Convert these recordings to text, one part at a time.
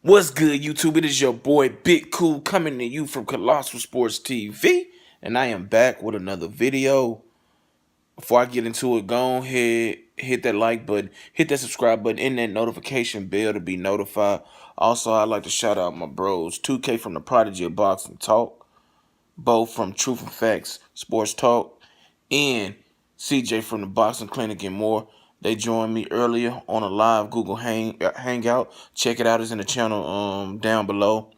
What's good, YouTube? It is your boy Big Cool coming to you from Colossal Sports TV, and I am back with another video. Before I get into it, go ahead, hit that like button, hit that subscribe button, and that notification bell to be notified. Also, I'd like to shout out my bros, 2K from the Prodigy of Boxing Talk, both from Truth and Facts Sports Talk, and CJ from the Boxing Clinic and more. They joined me earlier on a live Google Hangout. Check it out. It's in the channel down below.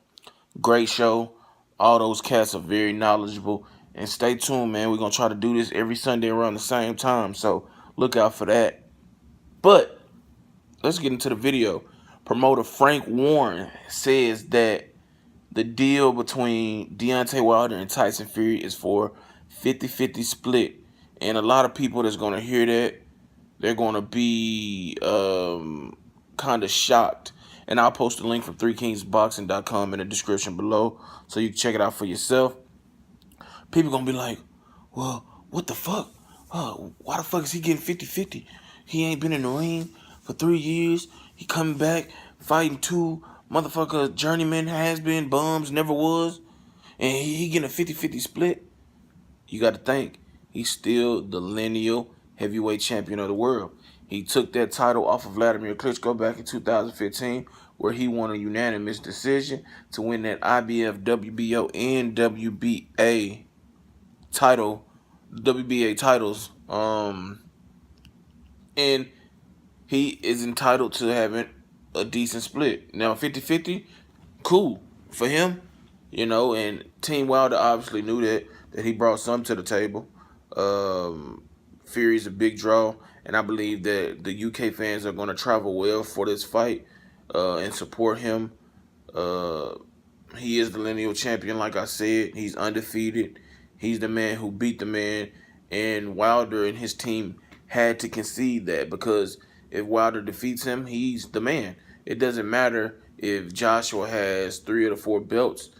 Great show. All those cats are very knowledgeable. And stay tuned, man. We're going to try to do this every Sunday around the same time. So look out for that. But let's get into the video. Promoter Frank Warren says that the deal between Deontay Wilder and Tyson Fury is for 50-50 split. And a lot of people that's going to hear that, they're going to be kind of shocked. And I'll post a link from 3kingsboxing.com in the description below so you can check it out for yourself. People going to be like, well, what the fuck? Why the fuck is he getting 50-50? He ain't been in the ring for 3 years. He coming back fighting two motherfucker journeyman, has-been, bums, never was. And he getting a 50-50 split. You got to think, he's still the lineal heavyweight champion of the world. He took that title off of Vladimir Klitschko back in 2015, where he won a unanimous decision to win that IBF, WBO, and WBA title, WBA titles. And he is entitled to having a decent split. Now, 50-50, cool for him, you know, and Team Wilder obviously knew that he brought some to the table. Fury's a big draw, and I believe that the UK fans are going to travel well for this fight and support him. He is the lineal champion, like I said. He's undefeated. He's the man who beat the man, and Wilder and his team had to concede that, because if Wilder defeats him, he's the man. It doesn't matter if Joshua has 3 of the 4 belts.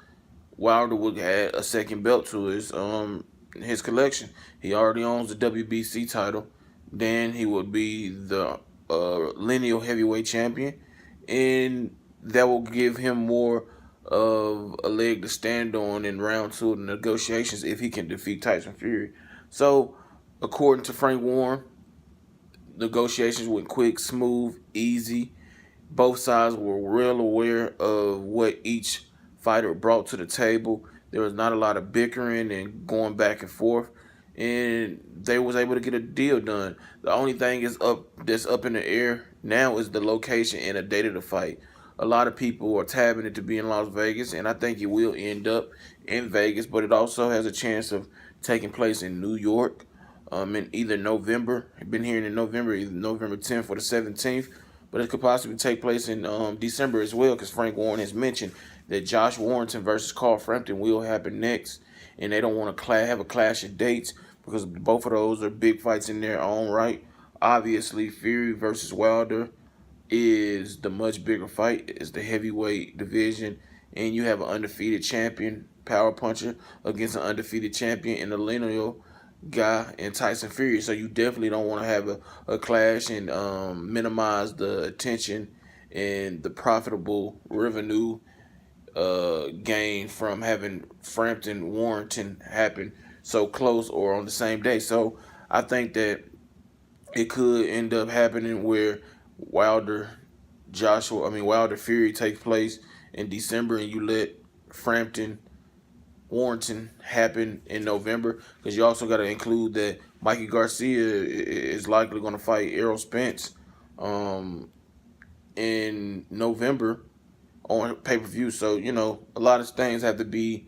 Wilder would add a second belt to his collection. He already owns the WBC title. Then he would be the lineal heavyweight champion, and that will give him more of a leg to stand on in round 2 of the negotiations if he can defeat Tyson Fury. So, according to Frank Warren, negotiations went quick, smooth, easy. Both sides were real aware of what each fighter brought to the table. There was not a lot of bickering and going back and forth, and they was able to get a deal done. The only thing that's up in the air now is the location and the date of the fight. A lot of people are tabbing it to be in Las Vegas, and I think it will end up in Vegas, but it also has a chance of taking place in New York in either November. I've been hearing in November, either November 10th or the 17th, but it could possibly take place in December as well, because Frank Warren has mentioned that Josh Warrington versus Carl Frampton will happen next, and they don't want to have a clash of dates because both of those are big fights in their own right. Obviously, Fury versus Wilder is the much bigger fight. It's the heavyweight division, and you have an undefeated champion, power puncher, against an undefeated champion in the lineal guy in Tyson Fury. So you definitely don't want to have a clash and minimize the attention and the profitable revenue gain from having Frampton Warrington happen so close or on the same day. So I think that it could end up happening where Wilder Fury takes place in December, and you let Frampton Warrington happen in November, because you also got to include that Mikey Garcia is likely going to fight Errol Spence in November on pay-per-view. So, you know, a lot of things have to be,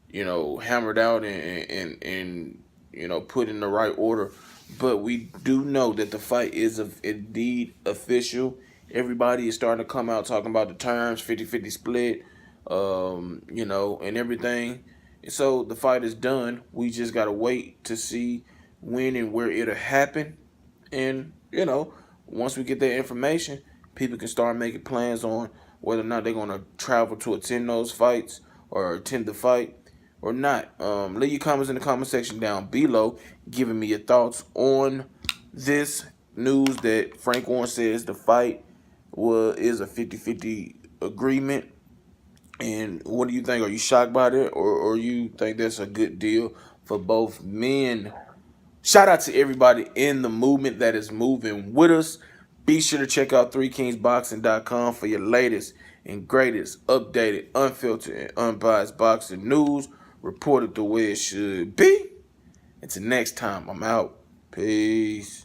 you know, hammered out and you know, put in the right order. But we do know that the fight is indeed official. Everybody is starting to come out talking about the terms, 50-50 split, you know, and everything. So the fight is done. We just got to wait to see when and where it'll happen. And, you know, once we get that information, people can start making plans on whether or not they're going to travel to attend those fights or attend the fight or not. Leave your comments in the comment section down below, giving me your thoughts on this news that Frank Warren says the fight is a 50-50 agreement. And what do you think? Are you shocked by that, or you think that's a good deal for both men? Shout out to everybody in the movement that is moving with us. Be sure to check out 3kingsboxing.com for your latest and greatest updated, unfiltered, and unbiased boxing news reported the way it should be. Until next time, I'm out. Peace.